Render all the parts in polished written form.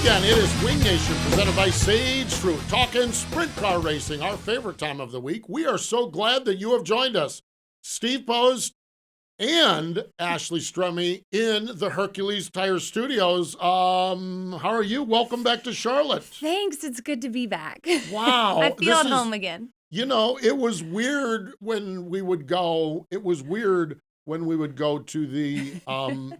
again, it is Wing Nation presented by Sage Fruit, talking sprint car racing, our favorite time of the week. We are so glad that you have joined us. Steve Post and Ashley Stremme in the Hercules Tire Studios. How are you? Welcome back to Charlotte. Thanks. It's good to be back. Wow. I feel at home again. You know, it was weird when we would go. It was weird when we would go to the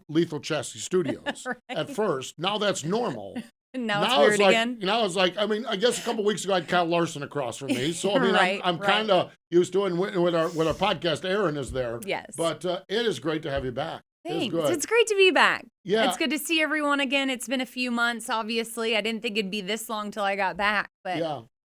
Lethal Chassis Studios at first. Now that's normal. Now it's weird again. Now it's like, I mean, I guess a couple weeks ago I had Kyle Larson across from me. So, I mean, I'm kind of used to it with our podcast. Aaron is there. Yes. But it is great to have you back. Thanks. It's great to be back. Yeah. It's good to see everyone again. It's been a few months, obviously. I didn't think it'd be this long till I got back, but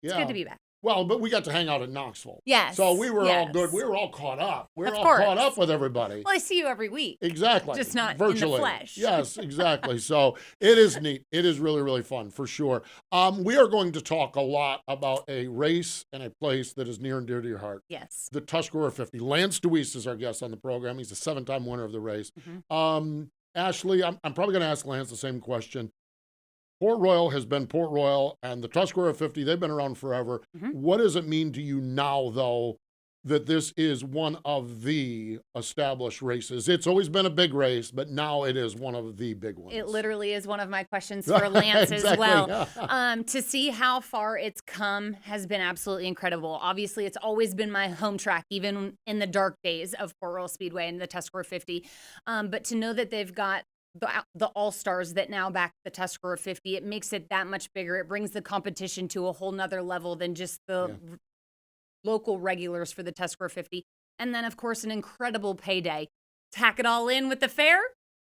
it's good to be back. Well, but we got to hang out at Knoxville. Yes. So we were all good. We were all caught up. Caught up with everybody. Well, I see you every week. Exactly. Just not virtually. in the flesh. Yes, exactly. So it is neat. It is really, really fun for sure. We are going to talk a lot about a race and a place that is near and dear to your heart. Yes. The Tuscarora 50. Lance Dewease is our guest on the program. He's a 7-time winner of the race. Mm-hmm. Ashley, I'm probably going to ask Lance the same question. Port Royal has been Port Royal, and the Tuscarora 50, they've been around forever. Mm-hmm. What does it mean to you now, though, that this is one of the established races? It's always been a big race, but now it is one of the big ones. It literally is one of my questions for Lance as well. To see how far it's come has been absolutely incredible. Obviously, it's always been my home track, even in the dark days of Port Royal Speedway and the Tuscarora 50. But to know that they've got the all-stars that now back the Tuscarora 50, it makes it that much bigger. It brings the competition to a whole nother level than just the local regulars for the Tuscarora 50. And then, of course, an incredible payday. Tack it all in with the fair.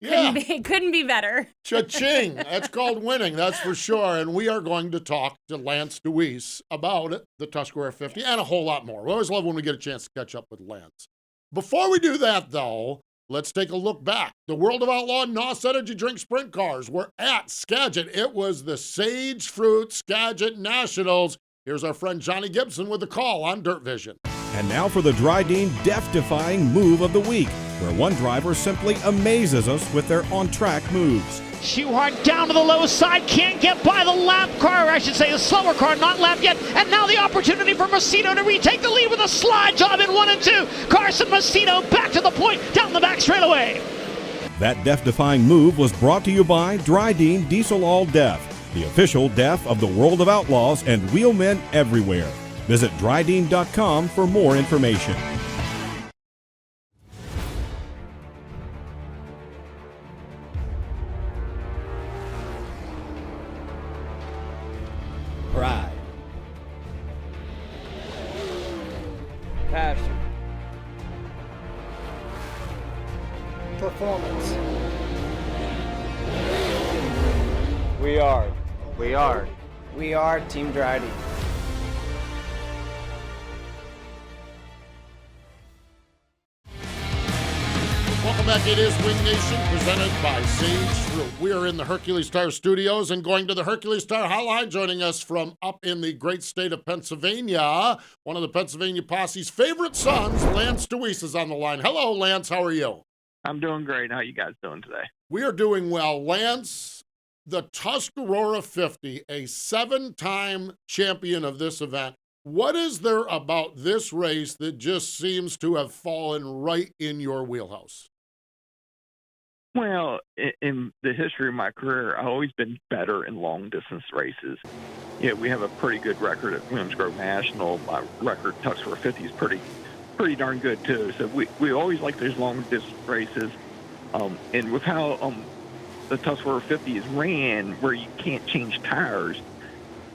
Couldn't be better. Cha-ching. That's called winning, that's for sure. And we are going to talk to Lance Dewease about the Tuscarora 50 and a whole lot more. We always love when we get a chance to catch up with Lance. Before we do that, though, let's take a look back. The World of Outlaw NOS Energy Drink Sprint Cars were at Skagit. It was the Sage Fruit Skagit Nationals. Here's our friend Johnny Gibson with the call on Dirt Vision. And now for the Drydene Death-Defying Move of the Week, where one driver simply amazes us with their on-track moves. Schuhart down to the low side, can't get by the lap car, or I should say the slower car, not lapped yet. And now the opportunity for Macedo to retake the lead with a slide job in 1 and 2. Carson Macedo back to the point, down the back straightaway. That death-defying move was brought to you by Drydene Diesel All Death, the official death of the World of Outlaws and wheelmen everywhere. Visit drydene.com for more information. Pride. Passion. Performance. We are Team Drydene. Welcome back. It is Wing Nation presented by Sage Fruit. We are in the Hercules Tire Studios and going to the Hercules Tire Hotline. Joining us from up in the great state of Pennsylvania, one of the Pennsylvania Posse's favorite sons, Lance Dewease, is on the line. Hello, Lance. How are you? I'm doing great. How are you guys doing today? We are doing well. Lance, the Tuscarora 50, a 7-time champion of this event. What is there about this race that just seems to have fallen right in your wheelhouse? Well, in the history of my career, I've always been better in long-distance races. Yeah, we have a pretty good record at Williams Grove National. My record Tuscarora 50 is pretty darn good, too. So we always like those long-distance races. And with how the Tuscarora 50 is ran, where you can't change tires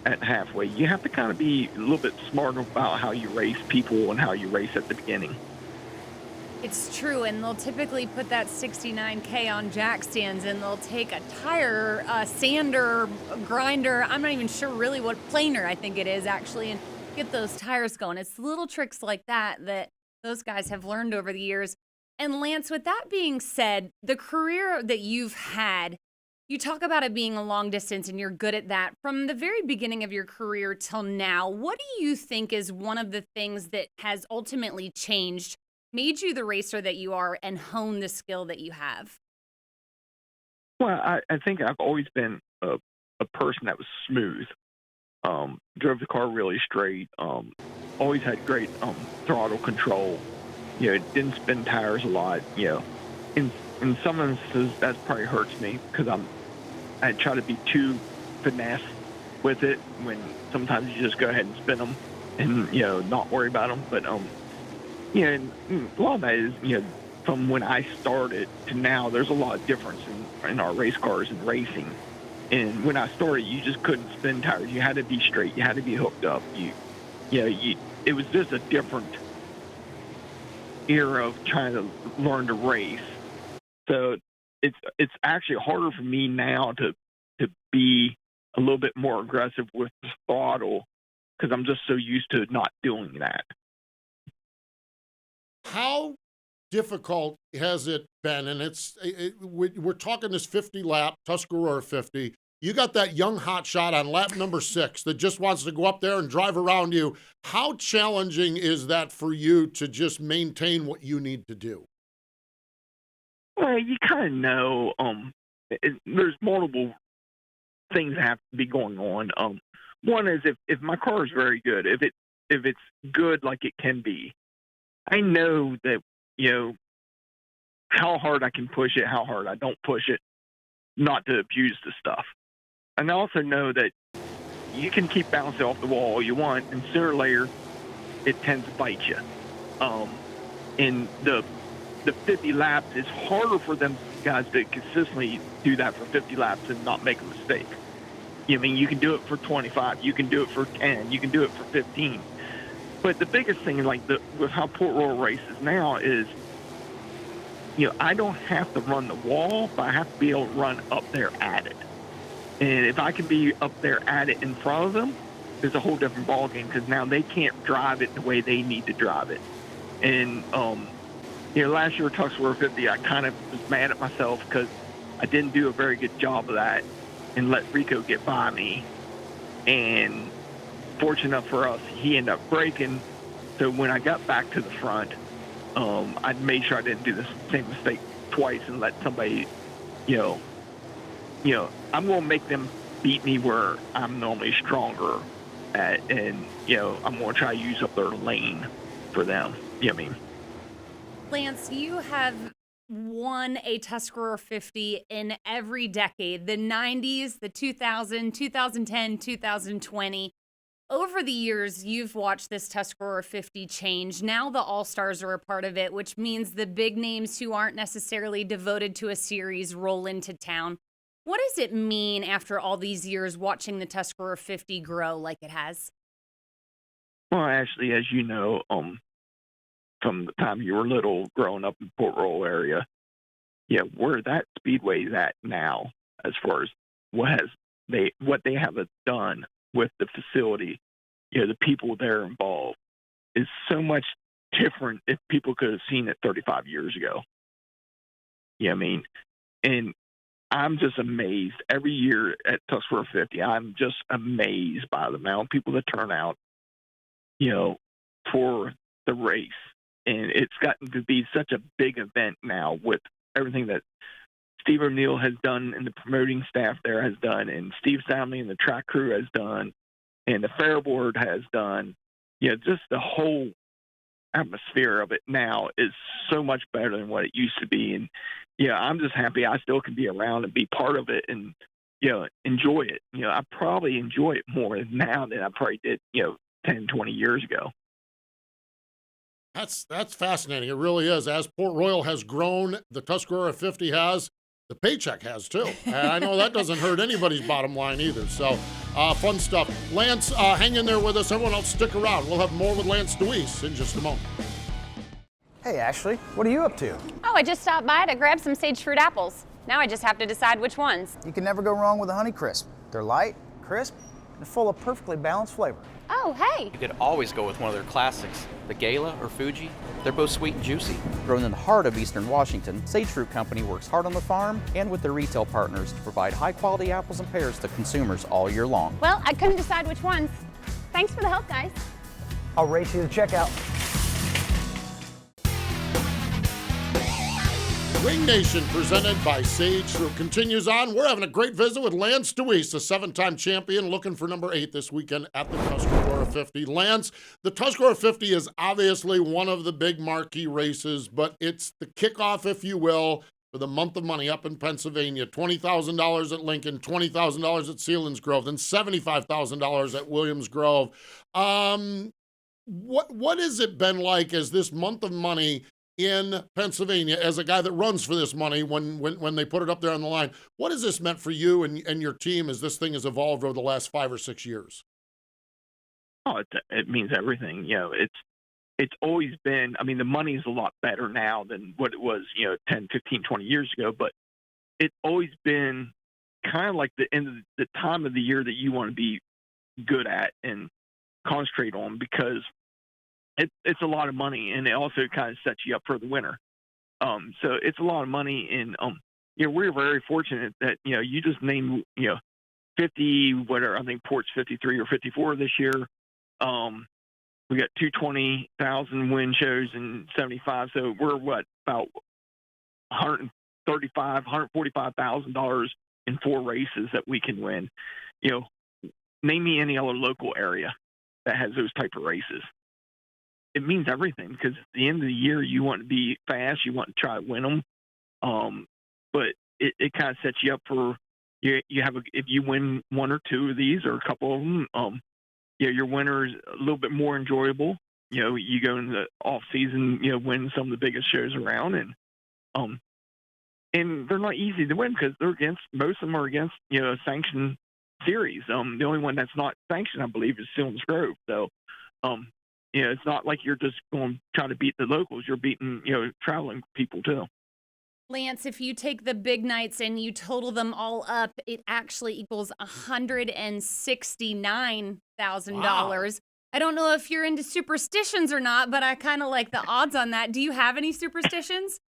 at halfway, you have to kind of be a little bit smart about how you race people and how you race at the beginning. It's true, and they'll typically put that 69K on jack stands, and they'll take a tire, sander, grinder, I'm not even sure really what, planer I think it is actually, and get those tires going. It's little tricks like that that those guys have learned over the years. And Lance, with that being said, the career that you've had, you talk about it being a long distance and you're good at that. From the very beginning of your career till now, what do you think is one of the things that has ultimately changed, made you the racer that you are, and honed the skill that you have? Well, I think I've always been a person that was smooth. Drove the car really straight. Always had great throttle control. You know, didn't spin tires a lot. You know, in some instances that probably hurts me because I try to be too finesse with it when sometimes you just go ahead and spin them and, you know, not worry about them. But you know, and a lot of that is, you know, from when I started to now, there's a lot of difference in our race cars and racing. And when I started, you just couldn't spin tires. You had to be straight. You had to be hooked up. It was just a different era of trying to learn to race. So it's actually harder for me now to be a little bit more aggressive with the throttle because I'm just so used to not doing that. How difficult has it been? And we're talking this 50 lap Tuscarora 50. You got that young hot shot on lap number 6 that just wants to go up there and drive around you. How challenging is that for you to just maintain what you need to do? Well, you kind of know there's multiple things that have to be going on. One is if my car is very good, if it's good like it can be, I know that, you know, how hard I can push it, how hard I don't push it, not to abuse the stuff. And I also know that you can keep bouncing off the wall all you want, and sooner or later, it tends to bite you. In the 50 laps, it's harder for them guys to consistently do that for 50 laps and not make a mistake. I mean, you can do it for 25, you can do it for 10, you can do it for 15. But the biggest thing, like with how Port Royal races now, is, you know, I don't have to run the wall, but I have to be able to run up there at it. And if I can be up there at it in front of them, it's a whole different ballgame because now they can't drive it the way they need to drive it. And, you know, last year at Tuscarora 50, I kind of was mad at myself because I didn't do a very good job of that and let Rico get by me. And fortunate enough for us, he ended up braking. So when I got back to the front, I made sure I didn't do the same mistake twice and let somebody, you know, I'm going to make them beat me where I'm normally stronger at, and, you know, I'm going to try to use up their lane for them. You know what I mean? Lance, you have won a Tuscarora 50 in every decade, the 90s, the 2000, 2010, 2020. Over the years, you've watched this Tuscarora 50 change. Now the All-Stars are a part of it, which means the big names who aren't necessarily devoted to a series roll into town. What does it mean after all these years watching the Tuscarora 50 grow like it has? Well, actually, as you know, from the time you were little growing up in Port Royal area, yeah, where that speedway is at now, as far as what they have done with the facility, you know, the people there involved, is so much different if people could have seen it 35 years ago. You know what I mean? And I'm just amazed every year at Tuscarora 50. I'm just amazed by the amount of people that turn out, you know, for the race. And it's gotten to be such a big event now with everything that Steve O'Neill has done and the promoting staff there has done, and Steve Soundley and the track crew has done, and the fair board has done. You know, just the whole atmosphere of it now is so much better than what it used to be. And, yeah, I'm just happy I still can be around and be part of it and, you know, enjoy it. You know, I probably enjoy it more now than I probably did, you know, 10, 20 years ago. That's fascinating. It really is. As Port Royal has grown, the Tuscarora 50 has, the paycheck has too. And I know that doesn't hurt anybody's bottom line either. So fun stuff. Lance, hang in there with us. Everyone else, stick around. We'll have more with Lance Dewease in just a moment. Hey, Ashley, what are you up to? Oh, I just stopped by to grab some sage fruit apples. Now I just have to decide which ones. You can never go wrong with a Honey Crisp. They're light, crisp, and full of perfectly balanced flavor. Oh, hey. You could always go with one of their classics, the Gala or Fuji. They're both sweet and juicy. Grown in the heart of Eastern Washington, Sage Fruit Company works hard on the farm and with their retail partners to provide high-quality apples and pears to consumers all year long. Well, I couldn't decide which ones. Thanks for the help, guys. I'll race you to checkout. Wing Nation, presented by Sage Fruit, continues on. We're having a great visit with Lance Dewease, a 7-time champion, looking for number 8 this weekend at the Tuscarora 50. Lance, the Tuscarora 50 is obviously one of the big marquee races, but it's the kickoff, if you will, for the month of money up in Pennsylvania. $20,000 at Lincoln, $20,000 at Selinsgrove, then $75,000 at Williams Grove. What has it been like as this month of money in Pennsylvania, as a guy that runs for this money when they put it up there on the line? What has this meant for you and your team as this thing has evolved over the last 5 or 6 years? Oh, it means everything. It's always been, I mean, the money's a lot better now than what it was, 10, 15, 20 years ago, but it's always been kind of like the end of the time of the year that you want to be good at and concentrate on, because it's a lot of money, and it also kind of sets you up for the winter. So it's a lot of money, and we're very fortunate that you just named 50, whatever, I think Port's 53 or 54 this year. We got 220,000 win shows and 75, so we're about $145,000 in 4 races that we can win. Name me any other local area that has those type of races. It means everything, because at the end of the year, you want to be fast, you want to try to win them. But it kind of sets you up for, you have if you win 1 or 2 of these or a couple of them, your winter is a little bit more enjoyable. You go in the off season, win some of the biggest shows around, and they're not easy to win because most of them are against a sanctioned series. The only one that's not sanctioned, I believe, is Selinsgrove. So, it's not like you're just going to try to beat the locals. You're beating, traveling people too. Lance, if you take the big nights and you total them all up, it actually equals $169,000. Wow. I don't know if you're into superstitions or not, but I kind of like the odds on that. Do you have any superstitions?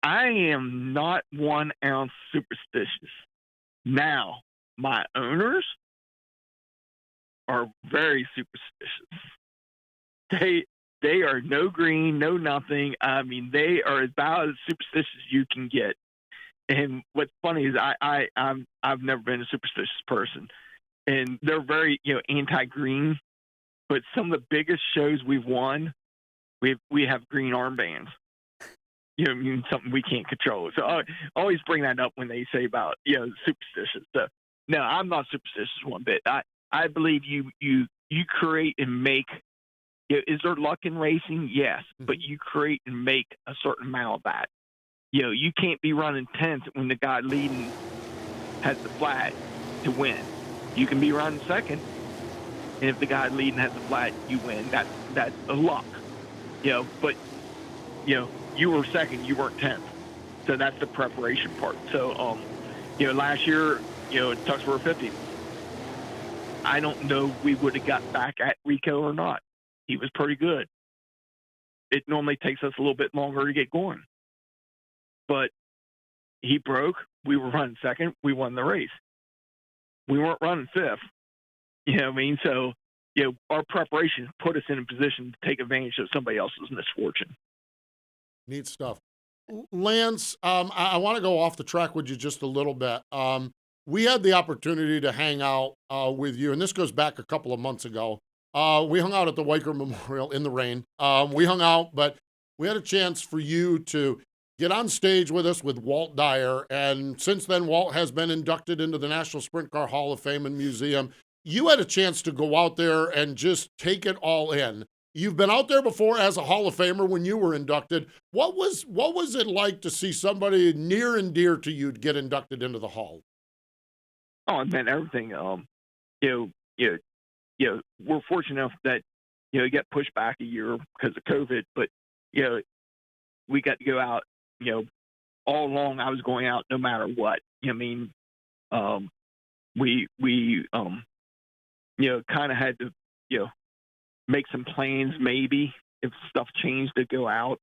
I am not 1 ounce superstitious. Now, my owners are very superstitious. They are no green, no nothing. I mean, they are about as superstitious as you can get. And what's funny is I've never been a superstitious person, and they're very anti-green. But some of the biggest shows we've won, we have green armbands. Something we can't control. So I always bring that up when they say about superstitious. So no, I'm not superstitious one bit. I believe you create and make. Is there luck in racing? Yes, but you create and make a certain amount of that. You can't be running 10th when the guy leading has the flat to win. You can be running second, and if the guy leading has the flat, you win. That's a luck. But you were second, you weren't 10th, so that's the preparation part. So last year, Tuscarora 50. I don't know if we would have got back at Rico or not. He was pretty good. It normally takes us a little bit longer to get going. But he broke. We were running second. We won the race. We weren't running 5th. You know what I mean? So, our preparation put us in a position to take advantage of somebody else's misfortune. Neat stuff. Lance, I want to go off the track with you just a little bit. We had the opportunity to hang out with you, and this goes back a couple of months ago. We hung out at the Weicker Memorial in the rain. We hung out, but we had a chance for you to get on stage with us with Walt Dyer. And since then, Walt has been inducted into the National Sprint Car Hall of Fame and Museum. You had a chance to go out there and just take it all in. You've been out there before as a Hall of Famer when you were inducted. What was it like to see somebody near and dear to you get inducted into the Hall? Oh, it meant everything. We're fortunate enough that, it got pushed back a year because of COVID, but, we got to go out, all along I was going out no matter what. We kind of had to, make some plans maybe if stuff changed to go out,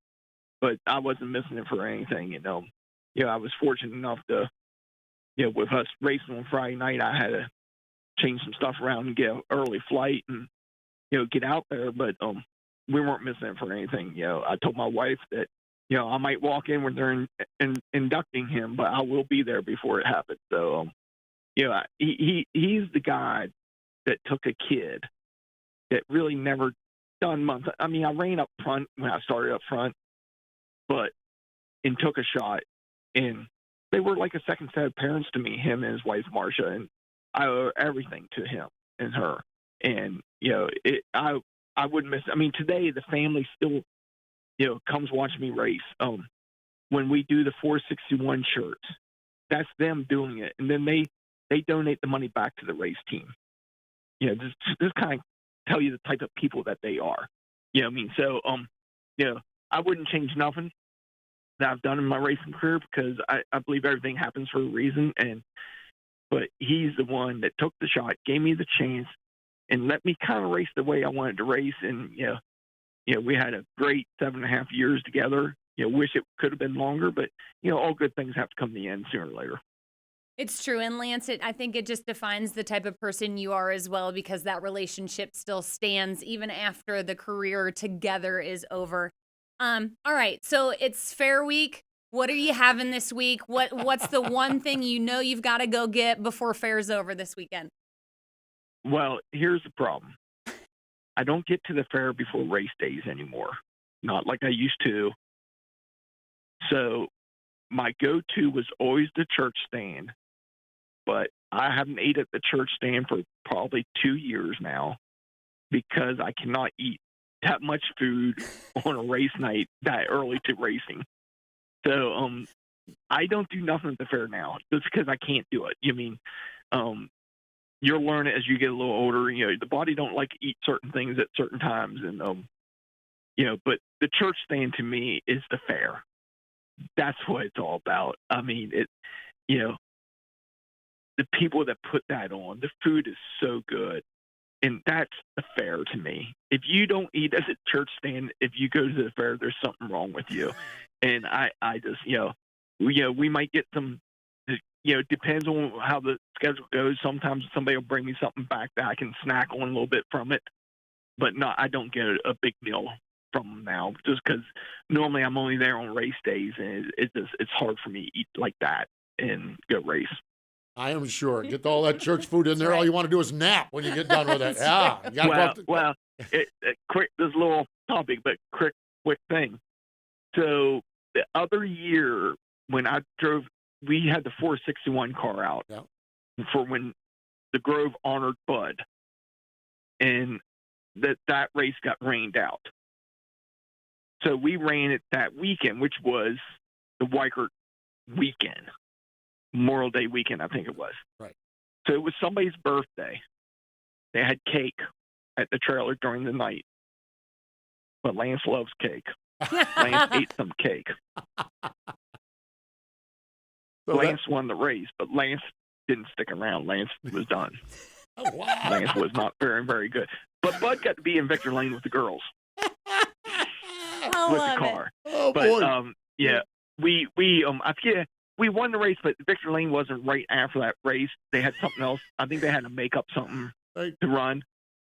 but I wasn't missing it for anything, I was fortunate enough to, with us racing on Friday night, I had to change some stuff around and get an early flight and, get out there. But we weren't missing it for anything. I told my wife that, I might walk in when they're inducting him, but I will be there before it happens. So, he's the guy that took a kid that really never done much. I mean, I ran up front when I started up front, and took a shot, and they were like a second set of parents to me, him and his wife, Marcia, and I owe everything to him and her. And, I wouldn't miss. I mean, today the family still, comes watching me race. When we do the 461 shirts, that's them doing it, and then they donate the money back to the race team. Just kind of tell you the type of people that they are. So, I wouldn't change nothing that I've done in my racing career, because I believe everything happens for a reason. But he's the one that took the shot, gave me the chance, and let me kind of race the way I wanted to race. And, we had a great 7.5 years together. Wish it could have been longer, but, all good things have to come to the end sooner or later. It's true. And Lance, I think it just defines the type of person you are as well, because that relationship still stands even after the career together is over. All right. So it's Fair Week. What are you having this week? What's the one thing you've got to go get before Fair's over this weekend? Well, here's the problem. I don't get to the fair before race days anymore. Not like I used to. So my go-to was always the church stand. But I haven't ate at the church stand for probably 2 years now, because I cannot eat that much food on a race night that early to racing. So I don't do nothing at the fair now, just because I can't do it. You'll learn it as you get a little older. The body don't like to eat certain things at certain times, and but the church stand to me is the fair. That's what it's all about. I mean, the people that put that on, the food is so good. And that's the fair to me. If you don't eat at the church stand, if you go to the fair, there's something wrong with you. And I just, we might get some, depends on how the schedule goes. Sometimes somebody will bring me something back that I can snack on a little bit from it. But no, I don't get a big meal from them now, just because normally I'm only there on race days, and it's hard for me to eat like that and go race. I am sure. Get all that church food in there. All you want to do is nap when you get done with it. Yeah. Quick, this little topic, but quick thing. So the other year when I drove, we had the 461 car out for when the Grove honored Bud, and that race got rained out. So we ran it that weekend, which was the Weikert weekend. Memorial Day weekend, I think it was. Right. So it was somebody's birthday. They had cake at the trailer during the night. But Lance loves cake. Lance ate some cake. Lance won the race, but Lance didn't stick around. Lance was done. Oh, wow. Lance was not very, very good. But Bud got to be in Victor Lane with the girls. With the car. Oh, but, boy. I forget. We won the race, but Victor Lane wasn't right after that race. They had something else. I think they had to make up something to run.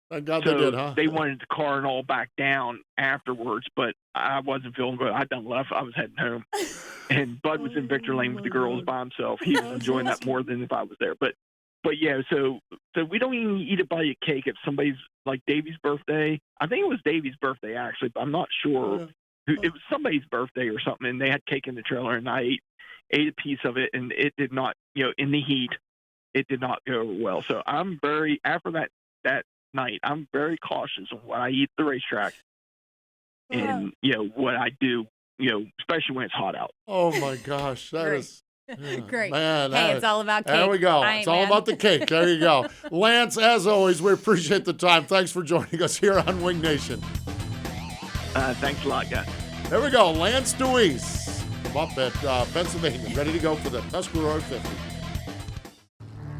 Thank God so they did, huh? They wanted the car and all back down afterwards, but I wasn't feeling good. I'd done left. I was heading home. And Bud was in Victor Lane with the girls by himself. He was enjoying that more than if I was there. But yeah, so we don't even eat it by a cake. If somebody's like Davy's birthday, I think it was Davy's birthday actually, but I'm not sure. It was somebody's birthday or something, and they had cake in the trailer, and I ate a piece of it, and it did not, in the heat, it did not go over well. So I'm after that night, I'm very cautious on what I eat at the racetrack and, what I do, especially when it's hot out. Oh my gosh. That is great. Man, it's all about cake. There we go. It's all about the cake. There you go. Lance, as always, we appreciate the time. Thanks for joining us here on Wing Nation. Thanks a lot, guys. There we go. Lance Dewease up at Pennsylvania, ready to go for the Tuscarora 50.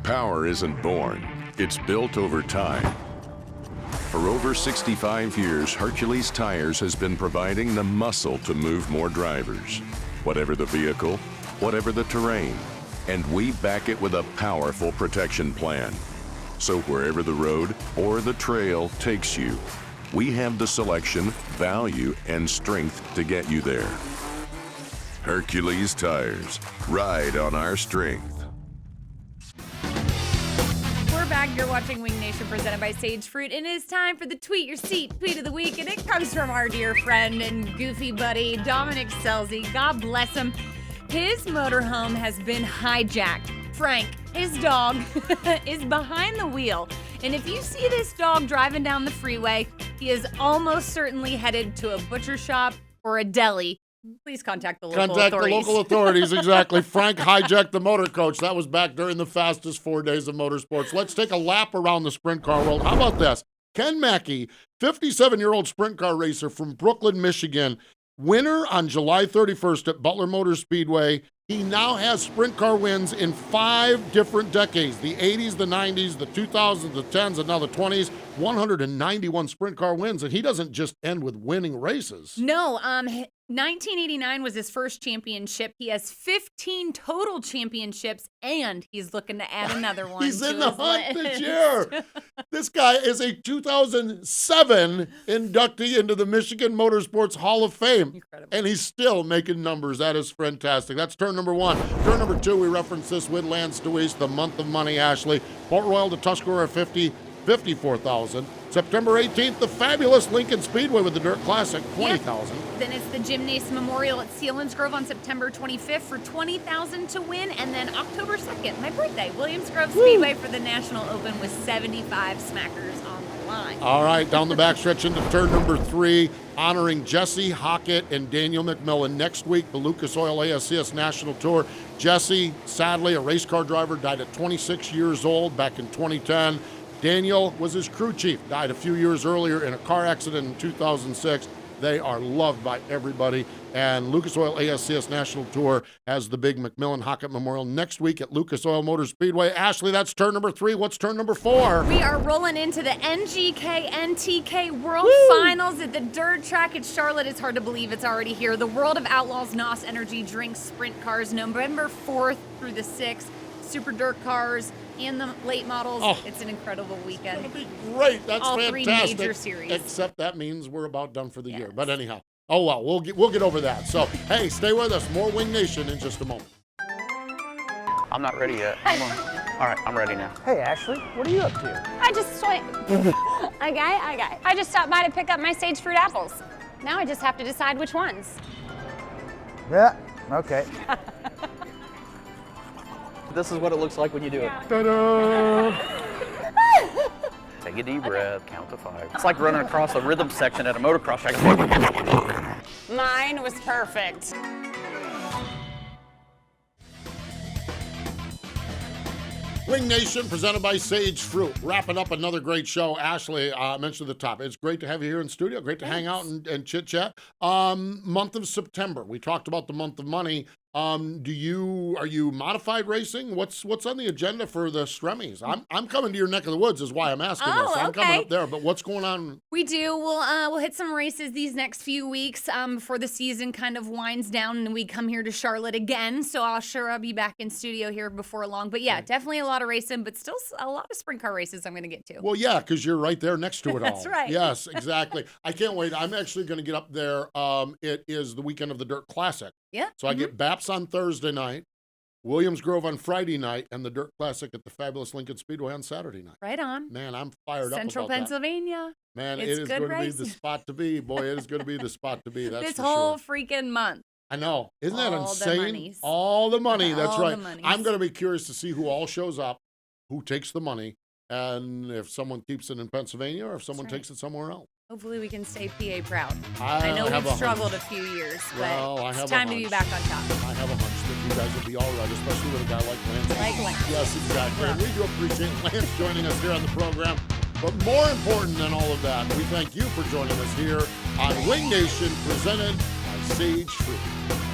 Power isn't born. It's built over time. For over 65 years, Hercules Tires has been providing the muscle to move more drivers. Whatever the vehicle, whatever the terrain. And we back it with a powerful protection plan. So wherever the road or the trail takes you, we have the selection, value, and strength to get you there. Hercules Tires. Ride on our strength. We're back. You're watching Wing Nation presented by Sage Fruit, and it is time for the Tweet Your Seat Tweet of the Week, and it comes from our dear friend and goofy buddy, Dominic Selzy. God bless him. His motorhome has been hijacked. Frank, his dog, is behind the wheel, and if you see this dog driving down the freeway, he is almost certainly headed to a butcher shop or a deli. Please contact the local authorities. Contact the local authorities, exactly. Frank hijacked the motor coach. That was back during the fastest 4 days of motorsports. Let's take a lap around the sprint car world. How about this? Ken Mackey, 57-year-old sprint car racer from Brooklyn, Michigan, winner on July 31st at Butler Motor Speedway. He now has sprint car wins in 5 different decades, the 80s, the 90s, the 2000s, the 10s, and now the 20s, 191 sprint car wins. And he doesn't just end with winning races. No, 1989 was his first championship. He has 15 total championships, and he's looking to add another one. He's to in the his hunt list. this year. This guy is a 2007 inductee into the Michigan Motorsports Hall of Fame. Incredible. And he's still making numbers. That is fantastic. That's turn number 1. Turn number 2, we referenced this with Lance Dewease, the month of money, Ashley. Port Royal to Tuscarora 50, $54,000. September 18th, the fabulous Lincoln Speedway with the Dirt Classic, $20,000. Then it's the Gymnase Memorial at Sealands Grove on September 25th for $20,000 to win. And then October 2nd, my birthday, Williams Grove Speedway for the National Open with 75 smackers on the line. All right, down the backstretch into turn number 3, honoring Jesse Hockett and Daniel McMillan. Next week, the Lucas Oil ASCS National Tour. Jesse, sadly, a race car driver, died at 26 years old back in 2010. Daniel was his crew chief, died a few years earlier in a car accident in 2006. They are loved by everybody. And Lucas Oil ASCS National Tour has the big McMillan Hockett Memorial next week at Lucas Oil Motor Speedway. Ashley, that's turn number 3. What's turn number 4? We are rolling into the NGK NTK World Finals at the dirt track at Charlotte. It's hard to believe it's already here. The World of Outlaws NOS Energy Drink Sprint Cars, November 4th through the 6th. Super dirt cars and the late models. Oh, it's an incredible weekend. It's going to be great. That's all fantastic. 3 major series. Except that means we're about done for the year. But anyhow, oh well, we'll get over that. So, hey, stay with us. More Wing Nation in just a moment. I'm not ready yet. Come on. All right, I'm ready now. Hey, Ashley, what are you up to? I just I just stopped by to pick up my sage fruit apples. Now I just have to decide which ones. Yeah, okay. This is what it looks like when you do it. Ta-da! Take a deep breath, count to 5. It's like running across a rhythm section at a motocross track. Mine was perfect. Wing Nation presented by Sage Fruit. Wrapping up another great show. Ashley, I mentioned at the top. It's great to have you here in studio. Great to hang out and chit-chat. Month of September. We talked about the month of money. Are you modified racing? What's on the agenda for the Stremmes? I'm coming to your neck of the woods is why I'm asking this. I'm coming up there, but what's going on? We do. We'll hit some races these next few weeks before the season kind of winds down and we come here to Charlotte again. So I'll be back in studio here before long. But yeah, definitely a lot of racing, but still a lot of sprint car races I'm going to get to. Well, yeah, because you're right there next to it all. That's right. Yes, exactly. I can't wait. I'm actually going to get up there. It is the weekend of the Dirt Classic. Yeah. So I get BAPS on Thursday night, Williams Grove on Friday night, and the Dirt Classic at the fabulous Lincoln Speedway on Saturday night. Right on. Man, I'm fired Central up about Pennsylvania. That. Man, It's it is good going to be racing. the spot to be. Boy, it is going to be the spot to be. That's This for whole sure. freaking month. I know. Isn't that All the insane? monies. All the money. That's All the right. monies. I'm going to be curious to see who all shows up, who takes the money, and if someone keeps it in Pennsylvania or if someone takes it somewhere else. Hopefully we can stay PA proud. I know have we've a struggled hunch. a few years, but Well, I have it's a time to be hunch. back on top. I have a hunch that you guys will be all right, especially with a guy like Lance. Like Lance. Yes, exactly. And we do appreciate Lance joining us here on the program. But more important than all of that, we thank you for joining us here on Wing Nation, presented by Sage Fruit.